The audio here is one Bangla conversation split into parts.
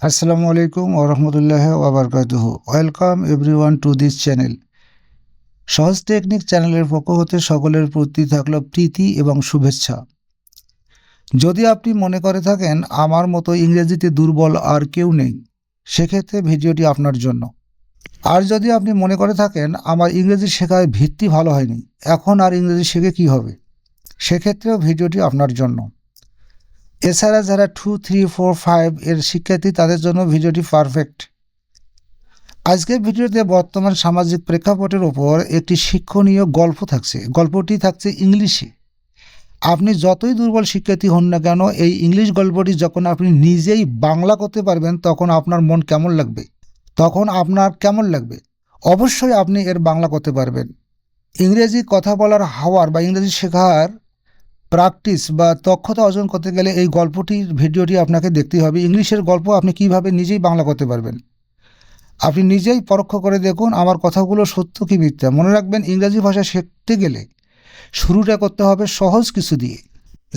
আসসালামু আলাইকুম ওরহমতুল্লাহ ওবরকাতুহু। Welcome everyone to this channel. সহজ টেকনিক চ্যানেলের পক্ষ হতে সকলের প্রতি থাকলো প্রীতি এবং শুভেচ্ছা। যদি আপনি মনে করে থাকেন আমার মতো ইংরেজিতে দুর্বল আর কেউ নেই, সেক্ষেত্রে ভিডিওটি আপনার জন্য। আর যদি আপনি মনে করে থাকেন আমার ইংরেজি শেখার ভিত্তি ভালো হয়নি, এখন আর ইংরেজি শিখে কী হবে, সেক্ষেত্রেও ভিডিওটি আপনার জন্য। এছাড়া যারা 2, 3, 4, 5 এর শিক্ষার্থী, তাদের জন্য ভিডিওটি পারফেক্ট। আজকের ভিডিওতে বর্তমান সামাজিক প্রেক্ষাপটের ওপর একটি শিক্ষণীয় গল্প থাকছে। গল্পটি থাকছে ইংলিশে। আপনি যতই দুর্বল শিক্ষার্থী হন না কেন, এই ইংলিশ গল্পটি যখন আপনি নিজেই বাংলা করতে পারবেন তখন আপনার মন কেমন লাগবে, অবশ্যই আপনি এর বাংলা করতে পারবেন। ইংরেজি কথা বলার হাওয়ার বা ইংরেজি শেখার প্র্যাকটিস বা দক্ষতা অর্জন করতে গেলে এই ভিডিওটি আপনাকে দেখতেই হবে। ইংলিশের গল্প আপনি কিভাবে নিজেই বাংলা করতে পারবেন, আপনি নিজেই পরোক্ষ করে দেখুন আমার কথাগুলো সত্য কি মিথ্যা। মনে রাখবেন, ইংরেজি ভাষা শিখতে গেলে শুরুটা করতে হবে সহজ কিছু দিয়ে।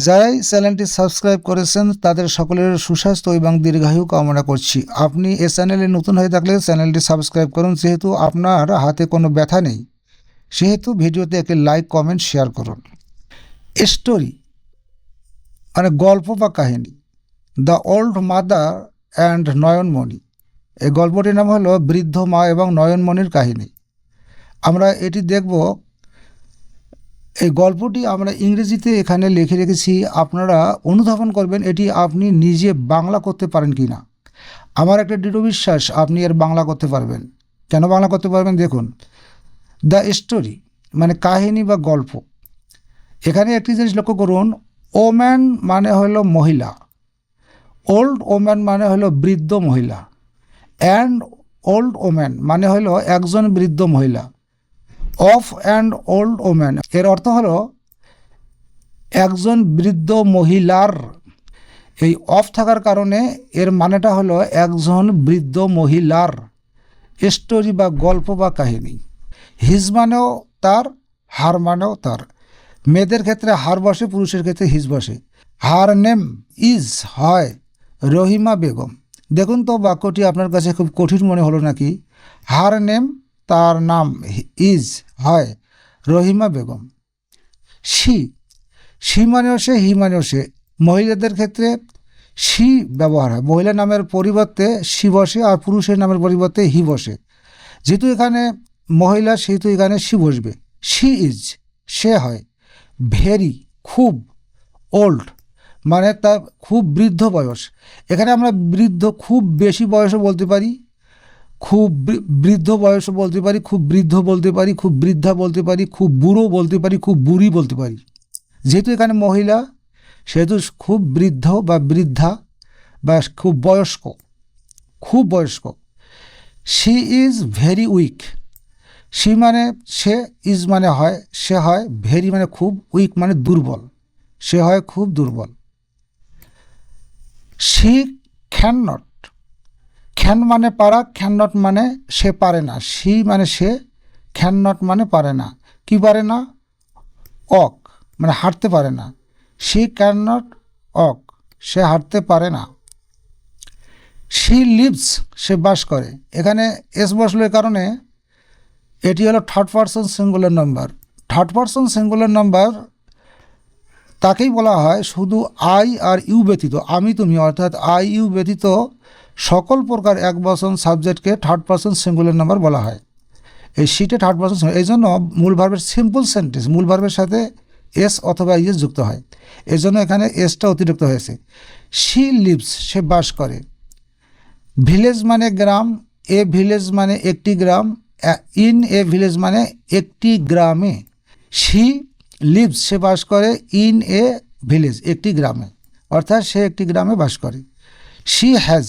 যারাই চ্যানেলটি সাবস্ক্রাইব করেছেন তাদের সকলের সুস্বাস্থ্য এবং দীর্ঘায়ু কামনা করছি। আপনি এই চ্যানেলে নতুন হয়ে থাকলে চ্যানেলটি সাবস্ক্রাইব করুন। যেহেতু আপনার হাতে কোনো ব্যথা নেই, সেহেতু ভিডিওতে একটি লাইক, কমেন্ট, শেয়ার করুন। স্টোরি মানে গল্প বা কাহিনী। দ্য ওল্ড মাদার অ্যান্ড নয়নমণি। এই গল্পটির নাম হলো বৃদ্ধ মা এবং নয়নমণির কাহিনী। আমরা এটি দেখব। এই গল্পটি আমরা ইংরেজিতে এখানে লিখে রেখেছি, আপনারা অনুধাবন করবেন এটি আপনি নিজে বাংলা করতে পারেন কি না। আমার একটা দৃঢ় বিশ্বাস আপনি এর বাংলা করতে পারবেন। কেন বাংলা করতে পারবেন দেখুন। দ্য স্টোরি মানে কাহিনী বা গল্প। এখানে একটি জিনিস লক্ষ্য করুন, ওম্যান মানে হলো মহিলা, ওল্ড ওম্যান মানে হলো বৃদ্ধ মহিলা, অ্যান্ড ওল্ড ওম্যান মানে হলো একজন বৃদ্ধ মহিলা, অফ অ্যান্ড ওল্ড ওম্যান এর অর্থ হলো একজন বৃদ্ধ মহিলার। এই অফ থাকার কারণে এর মানেটা হলো একজন বৃদ্ধ মহিলার স্টোরি বা গল্প বা কাহিনী। হিজ মানেও তার, হার মানেও তার। মেয়েদের ক্ষেত্রে হার বসে, পুরুষের ক্ষেত্রে হিজ বসে। হার নেম ইজ হয় রহিমা বেগম। দেখুন তো বাক্যটি আপনার কাছে খুব কঠিন মনে হলো নাকি? হার নেম তার নাম, ইজ হয় রহিমা বেগম। সি মানেও সে, হি মানেও সে। মহিলাদের ক্ষেত্রে সি ব্যবহার হয়, মহিলা নামের পরিবর্তে সি বসে আর পুরুষের নামের পরিবর্তে হি বসে। যেহেতু এখানে মহিলা সেহেতু এখানে সি বসবে। সি ইজ সে হয় ভেরি খুব, ওল্ড মানে তার খুব বৃদ্ধ বয়স। এখানে আমরা বৃদ্ধ খুব বেশি বয়সও বলতে পারি, খুব বৃদ্ধ বয়সও বলতে পারি, খুব বৃদ্ধ বলতে পারি, খুব বৃদ্ধা বলতে পারি, খুব বুড়ো বলতে পারি, খুব বুড়ি বলতে পারি। যেহেতু এখানে মহিলা সেহেতু খুব বৃদ্ধ বা বৃদ্ধা বা খুব বয়স্ক, খুব বয়স্ক। She is very weak. She মানে সে, ইজ মানে হয় সে হয়, ভেরি মানে খুব, উইক মানে দুর্বল, সে হয় খুব দুর্বল। শি ক্যান নট, ক্যান মানে পারা, ক্যান নট মানে সে পারে না। শি মানে সে, ক্যান নট মানে পারে না। কি পারে না? অক মানে হাঁটতে পারে না। শি ক্যান নট অক, সে হাঁটতে পারে না। শি লিভস সে বাস করে। এখানে এস বসলো এ কারণে এটি হলো third person singular number. Third person singular number তাকেই বলা হয় শুধু আই আর ইউ ব্যতীত, আমি তুমি অর্থাৎ আই ইউ ব্যতীত সকল প্রকার এক বচন সাবজেক্টকে থার্ড পারসন সিঙ্গুলার নাম্বার বলা হয়। এই শিটে থার্ড পারসন, এই জন্য মূল ভার্বের সিম্পল সেন্টেন্স মূল ভার্বের সাথে এস অথবা ইএস যুক্ত হয়, এই জন্য এখানে এসটা অতিরিক্ত হয়েছে। শি লিভস সে বাস করে। ভিলেজ মানে গ্রাম, এ ভিলেজ মানে একটি গ্রাম, ইন এ ভিলেজ মানে একটি গ্রামে। শি লিভস সে বাস করে, ইন এ ভিলেজ একটি গ্রামে, অর্থাৎ সে একটি গ্রামে বাস করে। শি হ্যাজ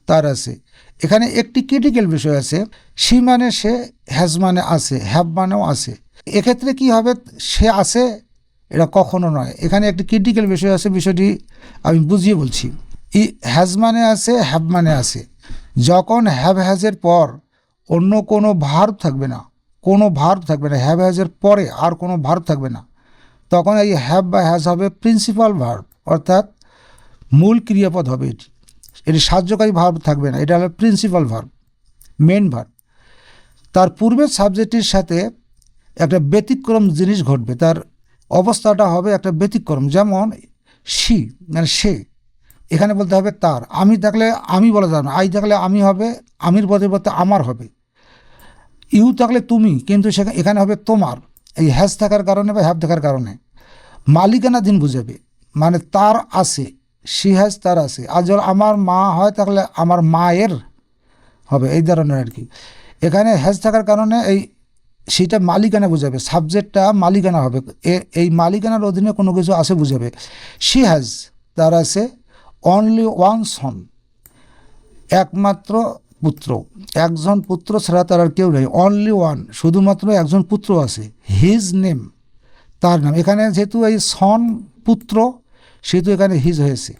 তার আছে। এখানে একটি ক্রিটিক্যাল বিষয় আছে, শি মানে সে, হ্যাজ মানে আছে, হ্যাভ মানেও আছে। এক্ষেত্রে কি হবে, সে আছে এটা কখনো নয়। এখানে একটি ক্রিটিক্যাল বিষয় আছে, বিষয়টি আমি বুঝিয়ে বলছি। হ্যাজ মানে আছে, হ্যাভ মানে আছে। যখন হ্যাভ হ্যাজের পর অন্য কোনো ভার্ব থাকবে না, কোনো ভার্ব থাকবে না, হ্যাভ হ্যাজের পরে আর কোনো ভার্ব থাকবে না, তখন এই হ্যাভ বা হ্যাজ হবে প্রিন্সিপাল ভার্ব, অর্থাৎ মূল ক্রিয়াপদ হবে এটি। এটি সাহায্যকারী ভার্ব থাকবে না, এটা হলো প্রিন্সিপাল ভার্ব, মেন ভার্ব। তার পূর্বের সাবজেক্টের সাথে একটা ব্যতিক্রম জিনিস ঘটবে, তার অবস্থাটা হবে একটা ব্যতিক্রম। যেমন সি মানে সে, এখানে বলতে হবে তার। আমি থাকলে আমি বলা যাবে না, আই থাকলে আমি হবে, আমির পরিবর্তে আমার হবে। ইউ থাকলে তুমি, কিন্তু এখানে হবে তোমার, এই হ্যাজ থাকার কারণে বা হ্যাভ থাকার কারণে। মালিকানাধীন বুঝাবে, মানে তার আছে, সি হ্যাজ তার আছে। আর যখন আমার মা হয় তাহলে আমার মায়ের হবে, এই ধরনের আর কি। এখানে হ্যাজ থাকার কারণে এই সেটা মালিকানা বুঝাবে, সাবজেক্টটা মালিকানা হবে, এই মালিকানার অধীনে কোনো কিছু আছে বুঝাবে। শি হ্যাজ তার আছে অনলি ওয়ান সন, একমাত্র পুত্র, একজন পুত্র ছাড়া তার আর কেউ নেই। অনলি ওয়ান, শুধুমাত্র একজন পুত্র আছে। হিজ নেম তার নাম, এখানে যেহেতু এই সন পুত্র সেহেতু এখানে হিজ হয়েছে।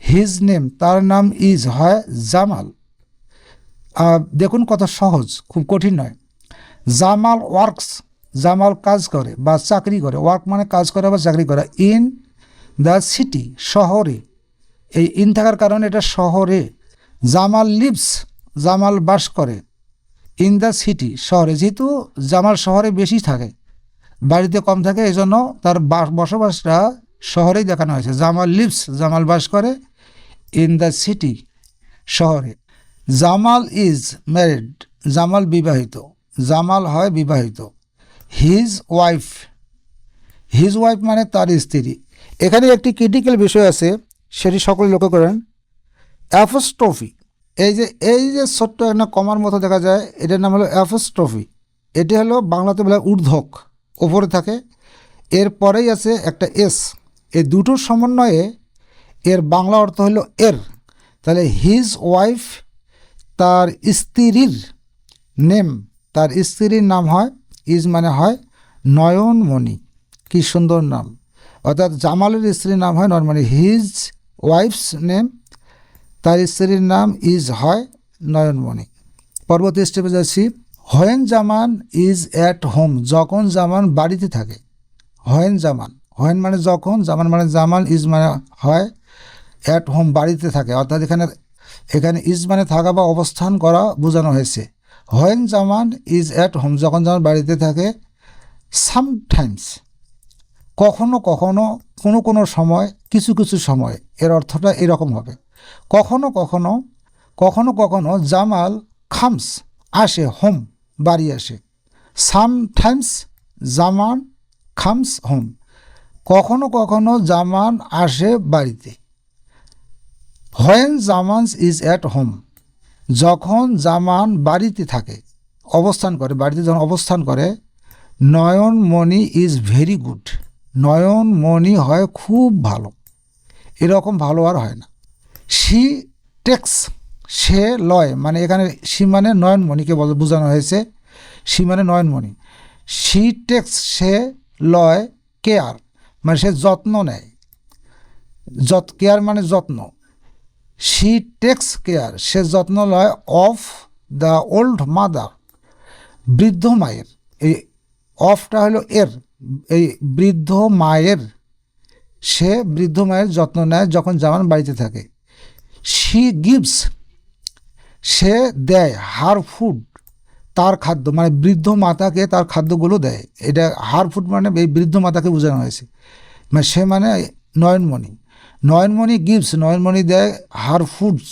হিজ নেম তার নাম ইজ হয় জামাল। দেখুন কত সহজ, খুব কঠিন নয়। জামাল ওয়ার্কস, জামাল কাজ করে বা চাকরি করে, ওয়ার্ক মানে কাজ করে বা চাকরি করে। ইন দ্য সিটি শহরে, এই ইন থাকার কারণে এটা শহরে। জামাল লিভস জামাল বাস করে। ইন দ্য সিটি শহরে, যেহেতু জামাল শহরে বেশি থাকে, বাড়িতে কম থাকে, এই জন্য তার বসবাসটা শহরেই দেখানো হয়েছে। জামাল লিভস জামাল বাস করে ইন দ্য সিটি শহরে। জামাল ইজ ম্যারিড জামাল বিবাহিত, জামাল হয় বিবাহিত। হিজ ওয়াইফ, হিজ ওয়াইফ মানে তার স্ত্রী। এখানে একটি ক্রিটিক্যাল বিষয় আছে, সেটি সকলে লক্ষ্য করেন। অ্যাপোস্ট্রফি, এই যে ছোট্ট একটা কমার মতো দেখা যায়, এটার নাম হলো অ্যাপোস্ট্রফি। এটি হলো বাংলাতে বলে ঊর্ধ্বক, ওপরে থাকে, এরপরেই আছে একটা এস। এই দুটোর সমন্বয়ে এর বাংলা অর্থ হলো এর। তাহলে হিজ ওয়াইফ তার স্ত্রীর নেম, তার স্ত্রীর নাম হয় ইজ মানে হয় নয়নমণি, কি সুন্দর নাম। অর্থাৎ জামালের স্ত্রীর নাম হয় নয়নমণি। হিজ ওয়াইফস নেম, তার স্ত্রীর নাম ইজ হয় নয়নমণি। পরবর্তী স্টেপে যাচ্ছি। When Zaman is at home, যখন জামান বাড়িতে থাকে। হোয়েন জামান, হোয়েন মানে যখন, জামান মানে জামান, ইজ মানে হয় অ্যাট হোম বাড়িতে থাকে। অর্থাৎ এখানে ইজ মানে থাকা বা অবস্থান করা বোঝানো হয়েছে। When Zaman is at home, যখন জামান বাড়িতে থাকে। সামটাইমস কখনো কখনো, কোনো কোনো সময়, কিছু কিছু সময়, এর অর্থটা এরকম হবে। কখনো কখনো, কখনো কখনো জামাল খামস আসে, হোম বাড়ি আসে। সামটাইমস জামান খামস হোম, কখনো কখনো জামান আসে বাড়িতে। When Zaman's is at home, যখন জামান বাড়িতে থাকে, অবস্থান করে, বাড়িতে যখন অবস্থান করে। নয়নমণি ইজ ভেরি গুড, নয়নমণি হয় খুব ভালো, এরকম ভালো আর হয় না। শি টেক্স সে লয়, মানে এখানে শি মানে নয়নমণিকে বোঝানো হয়েছে, শি মানে নয়নমণি। শি টেক্স সে লয় কেয়ার, মানে সে যত্ন নেয়, কেয়ার মানে যত্ন। শি টেক্স কেয়ার সে যত্ন লয় অফ দ্য ওল্ড মাদার, বৃদ্ধ মায়ের। এই অফটা হলো এর, এই বৃদ্ধ মায়ের, সে বৃদ্ধ মায়ের যত্ন নেয় যখন জামান বাড়িতে থাকে। শি গিভস সে দেয় হার ফুড তার খাদ্য, মানে বৃদ্ধ মাতাকে তার খাদ্যগুলো দেয়। এটা হার ফুড মানে এই বৃদ্ধ মাতাকে বোঝানো হয়েছে। মানে সে মানে নয়নমণি, নয়নমণি গিভস নয়নমণি দেয় হার ফুডস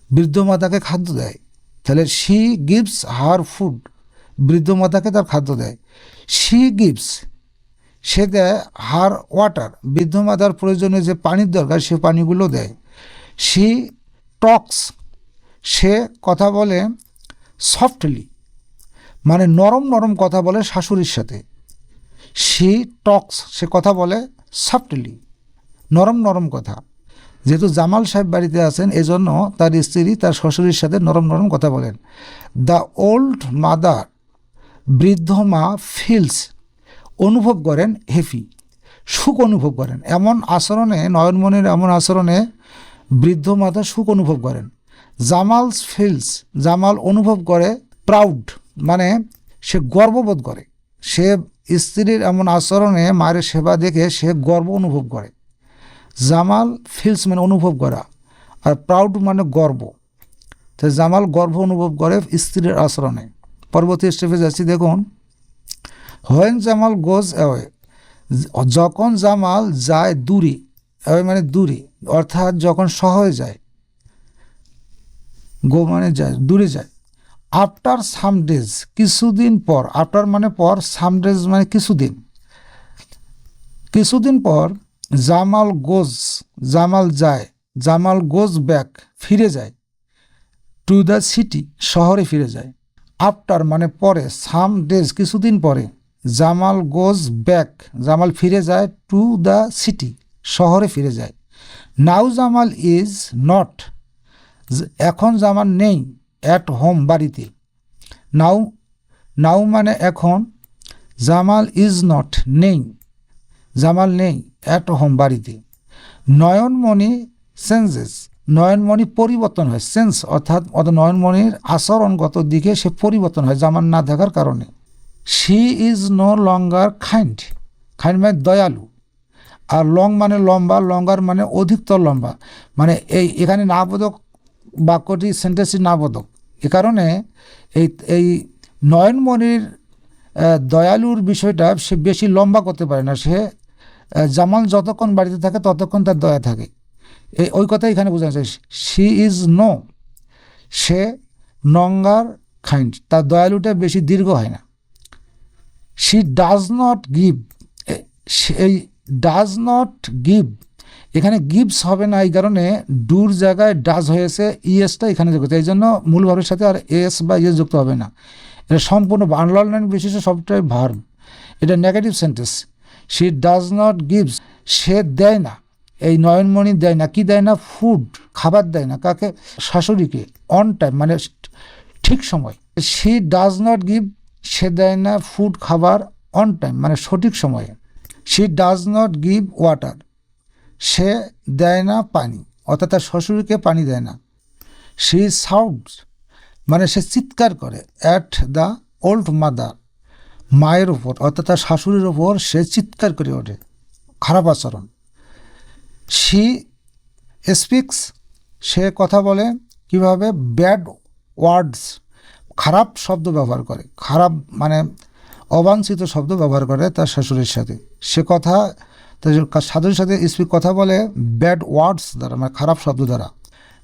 বৃদ্ধ মাতাকে খাদ্য দেয়। তাহলে শি গিভস হার ফুড, বৃদ্ধ মাতাকে তার খাদ্য দেয়। শি গিভস সে দেয় হার ওয়াটার, বৃদ্ধ মাতার প্রয়োজনীয় যে পানির দরকার সে পানিগুলো দেয়। শি টক্স সে কথা বলে সফটলি, মানে নরম নরম কথা বলে শাশুড়ির সাথে। শি টক্স সে কথা বলে সফটলি, নরম নরম কথা। যেহেতু জামাল সাহেব বাড়িতে আছেন এজন্য তার স্ত্রী তার শ্বশুরের সাথে নরম নরম কথা বলেন। দ্য ওল্ড মাদার বৃদ্ধ মা ফিলস অনুভব করেন হ্যাপি সুখ অনুভব করেন। এমন আচরণে নয়নমণির এমন আচরণে বৃদ্ধ মাতা সুখ অনুভব করেন। জামালস ফিলস জামাল অনুভব করে প্রাউড, মানে সে গর্ববোধ করে, সে স্ত্রীর এমন আচরণে মায়ের সেবা দেখে সে গর্ব অনুভব করে। জামাল ফিলস মানে অনুভব করা, আর প্রাউড মানে গর্ব। তো জামাল গর্ব অনুভব করে স্ত্রীর আচরণে। পরবর্তী স্টেপে যাচ্ছি, দেখুন। হোয়েন জামাল গোজ অ্যাওয়ে, যখন জামাল যায় দূরে, অ্যাওয়ে মানে দূরে, অর্থাৎ যখন শহরে যায়, গো মানে যায়, দূরে যায়। আফটার সাম ডেজ, কিছুদিন পর, আফটার মানে পর, সাম ডেজ মানে কিছুদিন, কিছুদিন পর। জামাল গোজ, জামাল যায়, জামাল গোজ ব্যাক, ফিরে যায়, টু দ্য সিটি, শহরে ফিরে যায়। আফটার মানে পরে, সাম ডেজ কিছুদিন পরে, জামাল গোজ ব্যাক, জামাল ফিরে যায়, টু দ্য সিটি, শহরে ফিরে যায়। নাও জামাল ইজ নট, এখন জামাল নেই, অ্যাট হোম, বাড়িতে। নাও, নাও মানে এখন, জামাল ইজ নট নেই, জামাল নেই, অ্যাট হোম, বাড়িতে। নয়নমণি চেঞ্জেস, নয়নমণি পরিবর্তন হয়, চেঞ্জ অর্থাৎ নয়নমণির আচরণগত দিকে সে পরিবর্তন হয় জামাল না থাকার কারণে। She is no longer kind, kind মানে দয়ালু, আর লং মানে লম্বা, লঙ্গার মানে অধিকতর লম্বা, মানে এখানে নাবোধক বাক্যটি, সেন্টেন্সটি নাবোধক। এ কারণে এই নয়নমণির দয়ালুর বিষয়টা সে বেশি লম্বা করতে পারে না। সে জামাল যতক্ষণ বাড়িতে থাকে ততক্ষণ তার দয়া থাকে, ওই কথাই এখানে বোঝানো যায়। শি ইজ নো, সে লঙ্গার কাইন্ড, তার দয়ালুটা বেশি দীর্ঘ হয় না। শি ডাজ নট গিভ, এই ডাজ নট গিভ, এখানে গিভস হবে না, এই কারণে ডুর জায়গায় ডাজ হয়েছে, ইএসটা এখানে যুক্ত, এই জন্য মূল ভাবের সাথে আর এস বা ইএস যুক্ত হবে না। এটা সম্পূর্ণ আন্ডারলাইন বিশিষ্ট সবটাই ভার্ব, এটা negative sentence. She does not gives, সে দেয় না, এই নয়নমণি দেয় না, কি দেয় না? ফুড, খাবার দেয় না, কাকে? শাশুড়িকে, অন টাইম মানে ঠিক সময়। শি ডাজ নট গিভ, সে দেয় না ফুড, খাবার, অন টাইম মানে সঠিক সময়ে। She does not give water, সে দেয় না পানি, অর্থাৎ তার শ্বশুরকে পানি দেয় না। শি শাউটস মানে সে চিৎকার করে, অ্যাট দ্য ওল্ড মাদার, মায়ের ওপর অর্থাৎ তার শাশুড়ির ওপর সে চিৎকার করে ওঠে, খারাপ আচরণ। শি স্পিক্স, সে কথা বলে কিভাবে? ব্যাড ওয়ার্ডস, খারাপ শব্দ ব্যবহার করে, খারাপ মানে অবাঞ্ছিত শব্দ ব্যবহার করে তার শাশুড়ির সাথে। সে কথা তার শাশুড়ির সাথে স্পিক কথা বলে ব্যাড ওয়ার্ডস দ্বারা, মানে খারাপ শব্দ দ্বারা।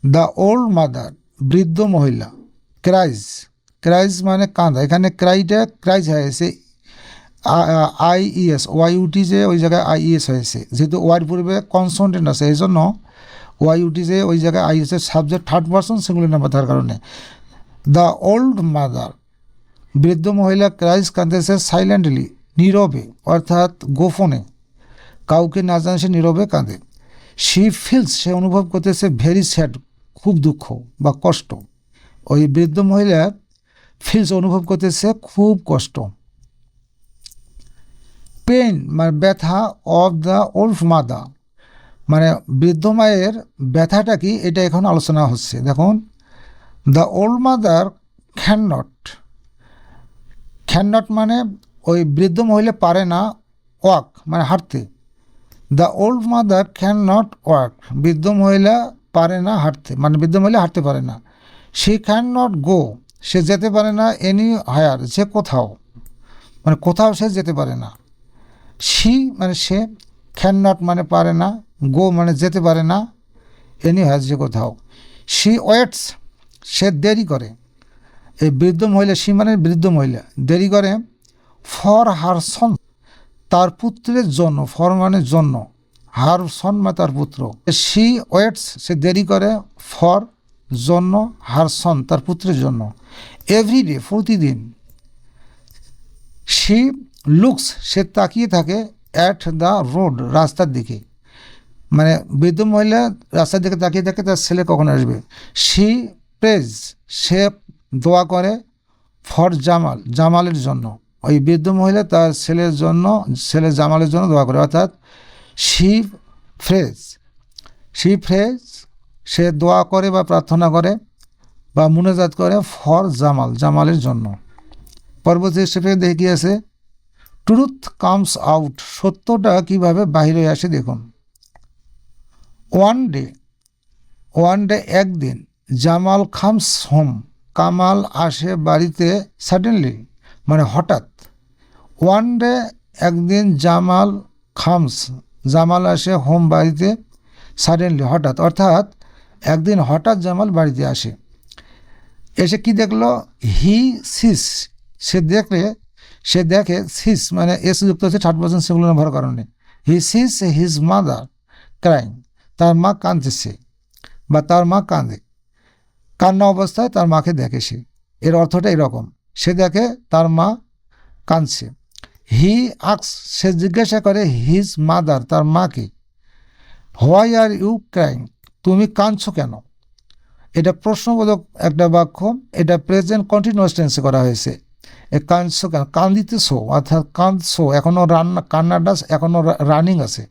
দ্য ওল্ড মাদার, বৃদ্ধ মহিলা। ক্রাইজ, ক্রাইজ মানে কাঁদা, এখানে ক্রাইটা ক্রাইজ হয়েছে আইইএস, ওয়াইউটি যে ওই জায়গায় আইইএস হয়েছে, যেহেতু ওয়াইয়ের পূর্বে কনসোনেন্ট আছে এই জন্য ওয়াইউটি যে ওই জায়গায় আইএসের subject third person singular number থাকার কারণে। দ্য ওল্ড মাদার, বৃদ্ধ মহিলা। ক্রাইজ, কাঁদেছে, সাইলেন্টলি, নীরবে অর্থাৎ গোপনে, কাউকে না জানে সে নীরবে কাঁদে। শি ফিলস, সে অনুভব করতেছে ভেরি স্যাড, খুব দুঃখ বা কষ্ট। ওই বৃদ্ধ মহিলা ফিলস অনুভব করতেছে খুব কষ্ট। পেন মানে ব্যথা, অফ দ্য ওল্ড মাদার মানে বৃদ্ধ মায়ের ব্যথাটা কি, এটা এখন আলোচনা হচ্ছে। দেখুন, the old mother can not, can not মানে ওই বৃদ্ধ মহিলা পারে না, ওয়াক মানে হাঁটতে। The old mother can not walk, বৃদ্ধ মহিলা পারে না হাঁটতে, মানে বৃদ্ধ মহিলা হাঁটতে পারে না। শি ক্যান নট গো, সে যেতে পারে না, এনি হায়ার, যে কোথাও, মানে কোথাও সে যেতে পারে না। শি মানে সে, ক্যান নট মানে পারে না, গো মানে যেতে পারে না, এনি হায়ার যে কোথাও। শি ওয়েটস, সে দেরি করে, এই বৃদ্ধ মহিলা, শি মানে বৃদ্ধ মহিলা দেরি করে, ফর হার সন, তার পুত্রের জন্য, ফর মানে জন্য, হার সন মানে তার পুত্র। শি ওয়েটস, সে দেরি করে, ফর জন্য, হার সন তার পুত্রের জন্য, এভরিডে প্রতিদিন। শি লুকস, সে তাকিয়ে থাকে, অ্যাট দ্য রোড রাস্তার দিকে, মানে বৃদ্ধ মহিলা রাস্তার দিকে তাকিয়ে থাকে তার ছেলে কখন আসবে। শি প্রেজ, সে দোয়া করে, ফর জামাল, জামালের জন্য, ওই বৃদ্ধ মহিলা তার ছেলের জন্য, ছেলে জামালের জন্য দোয়া করে, অর্থাৎ শি ফ্রেজ, শি ফ্রেজ সে দোয়া করে বা প্রার্থনা করে বা মুনাজাত করে, ফর জামাল, জামালের জন্য। পরবর্তী স্টেপে দেখি আছে, ট্রুথ কামস আউট, সত্যটা কিভাবে বাহিরে আসে দেখুন। ওয়ান ডে, ওয়ান ডে একদিন, জামাল খামস হোম, কামাল আসে বাড়িতে সাডেনলি মানে হঠাৎ। ওয়ান ডে একদিন, জামাল খামস, জামাল আসে হোম বাড়িতে সাডেনলি হঠাৎ, অর্থাৎ একদিন হঠাৎ জামাল বাড়িতে আসে। এসে কি দেখলো? হি সিস, সে দেখে সিস মানে এস যুক্ত হচ্ছে থার্ড পারসন সিঙ্গুলার নাম্বার কারণে। হি সিস হিজ মাদার ক্রাইং, তার মা কাঁদতেছে বা তার মা কাঁদে, কান্না অবস্থায় তার মাকে দেখে সে। এর অর্থটা এরকম, সে দেখে তার মা কাঁদছে। হি আক্স, সে জিজ্ঞাসা করে হিজ মাদার, তার মাকে, হোয়াই আর ইউ ক্রাইং, তুমি কাঁদছো কেন? এটা প্রশ্নবোধক একটা বাক্য, এটা প্রেজেন্ট কন্টিনিউয়াস টেন্সে করা হয়েছে। এ কাঁদছো কেন, কান্দিতেছো অর্থাৎ কাঁদছো, এখনও কান্নাটা এখনও রানিং আছে।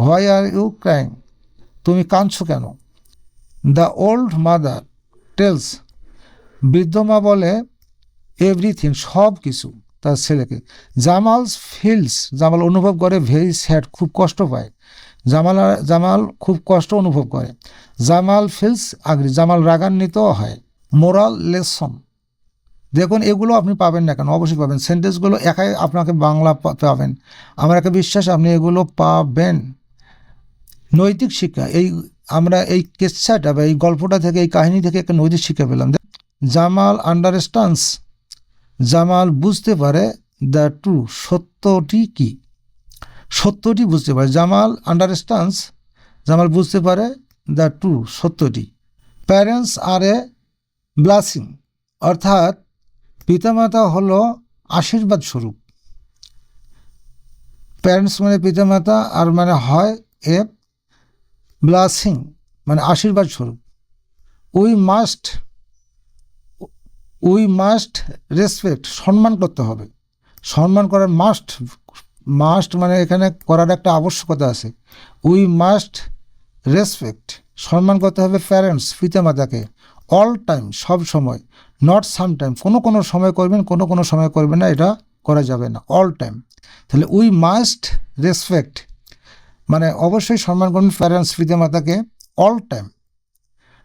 হোয়াই আর ইউ ক্রাইং, তুমি কাঁদছো কেন? দ্য ওল্ড মাদার টেলস, বৃদ্ধ মা বলে এভরিথিং, সব কিছু তার ছেলেকে। জামাল ফিলস, জামাল অনুভব করে ভেরি স্যাড, খুব কষ্ট পায়। জামাল খুব কষ্ট অনুভব করে। জামাল ফিলস আগ্রি, জামাল রাগান্বিত হয়। মোরাল লেসন, দেখুন এগুলো আপনি পাবেন না কেন, অবশ্যই পাবেন। সেন্টেন্সগুলো একাই আপনাকে বাংলা পাবেন, আমার একটা বিশ্বাস আপনি এগুলো পাবেন। নৈতিক শিক্ষা, আমরা এই কেচ্ছাটা বা এই গল্পটা থেকে, এই কাহিনী থেকে একটা নৈতিক শিক্ষা পেলাম। জামাল আন্ডারস্ট্যান্ডস, জামাল বুঝতে পারে দ্য ট্রু, সত্যটি কি, সত্যটি বুঝতে পারে। জামাল আন্ডারস্ট্যান্ডস, জামাল বুঝতে পারে দ্য ট্রু, সত্যটি। প্যারেন্টস আর এ ব্লেসিং, অর্থাৎ পিতামাতা হলো আশীর্বাদ স্বরূপ। প্যারেন্টস মানে পিতামাতা, আর মানে হয় এ ব্লেসিং মানে আশীর্বাদ স্বরূপ। উই মাস্ট রেসপেক্ট, সম্মান করতে হবে, সম্মান করার মাস্ট মানে এখানে করার একটা আবশ্যকতা আছে। উই মাস্ট রেসপেক্ট, সম্মান করতে হবে প্যারেন্টস, পিতামাতাকে। অল টাইম, সব সময়। নট সাম টাইম, কোনো সময় করবেন, কোনো সময় করবেন না, এটা করা যাবে না। অল টাইম, তাহলে উই মাস্ট রেসপেক্ট মানে অবশ্যই সম্মান করবেন প্যারেন্টস, পিতামাতাকে। All time,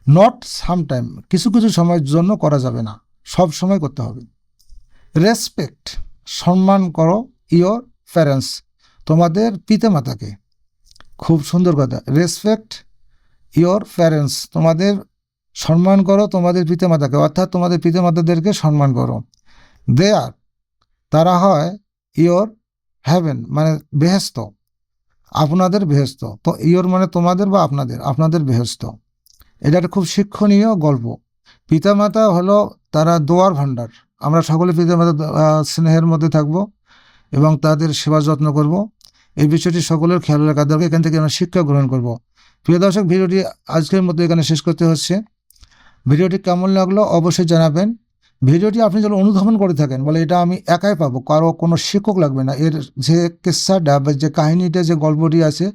not some time, কিছু সময়ের জন্য করা যাবে না, সব সময় করতে হবে। রেসপেক্ট, সম্মান করো ইয়োর প্যারেন্টস, তোমাদের পিতামাতাকে। খুব সুন্দর কথা, রেসপেক্ট ইয়োর প্যারেন্টস, তোমাদের সম্মান করো তোমাদের পিতামাতাকে, অর্থাৎ তোমাদের পিতামাতাদেরকে সম্মান করো। দে আর, তারা হয় ইয়োর হ্যাভেন মানে বেহেস্ত, আপনাদের বেহেস্ত। তো ইয়োর মানে তোমাদের বা আপনাদের বেহেস্ত। এটা একটা খুব শিক্ষণীয় গল্প। পিতামাতা হলো তারা দোয়ার ভাণ্ডার, আমরা সকলে পিতামাতা স্নেহের মধ্যে থাকব এবং তাদের সেবা যত্ন করব, এই বিষয়টি সকলের খেয়াল রাখা দরকার। এখান থেকে আমরা শিক্ষা গ্রহণ করব। প্রিয় দর্শক, ভিডিওটি আজকের মতো এখানে শেষ করতে হচ্ছে। ভিডিওটি কেমন লাগলো অবশ্যই জানাবেন। ভিডিওটি আপনি যখন অনুধাবন করে থাকেন, বলে এটা আমি একাই পাবো, কারো কোনো শিক্ষক লাগবে না, এর যে কেসাটা বা যে কাহিনীটা, যে গল্পটি আছে,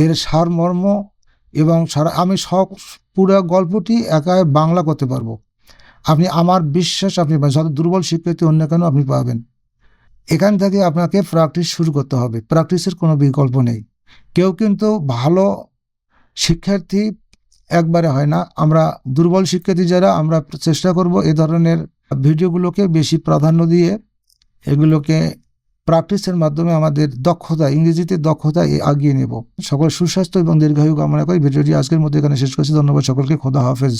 এর সারমর্ম এবং আমি পুরো গল্পটি একাই বাংলা করতে পারবো। আপনি, আমার বিশ্বাস আপনি যত দুর্বল শিক্ষার্থী অন্য কেন আপনি পাবেন। এখান থেকে আপনাকে প্র্যাকটিস শুরু করতে হবে, প্র্যাকটিসের কোনো বিকল্প নেই। কেউ কিন্তু ভালো শিক্ষার্থী একবারে হয় না। আমরা দুর্বল শিক্ষার্থী যারা, আমরা চেষ্টা করব এ ধরনের ভিডিওগুলোকে বেশি প্রাধান্য দিয়ে এগুলোকে প্র্যাকটিসের মাধ্যমে আমাদের দক্ষতা, ইংরেজিতে দক্ষতা এগিয়ে নেব। সকল সুস্বাস্থ্য এবং দীর্ঘায়ু কামনা করে ভিডিওটি আজকের মধ্যে এখানে শেষ করছি। ধন্যবাদ সকলকে, খোদা হাফেজ।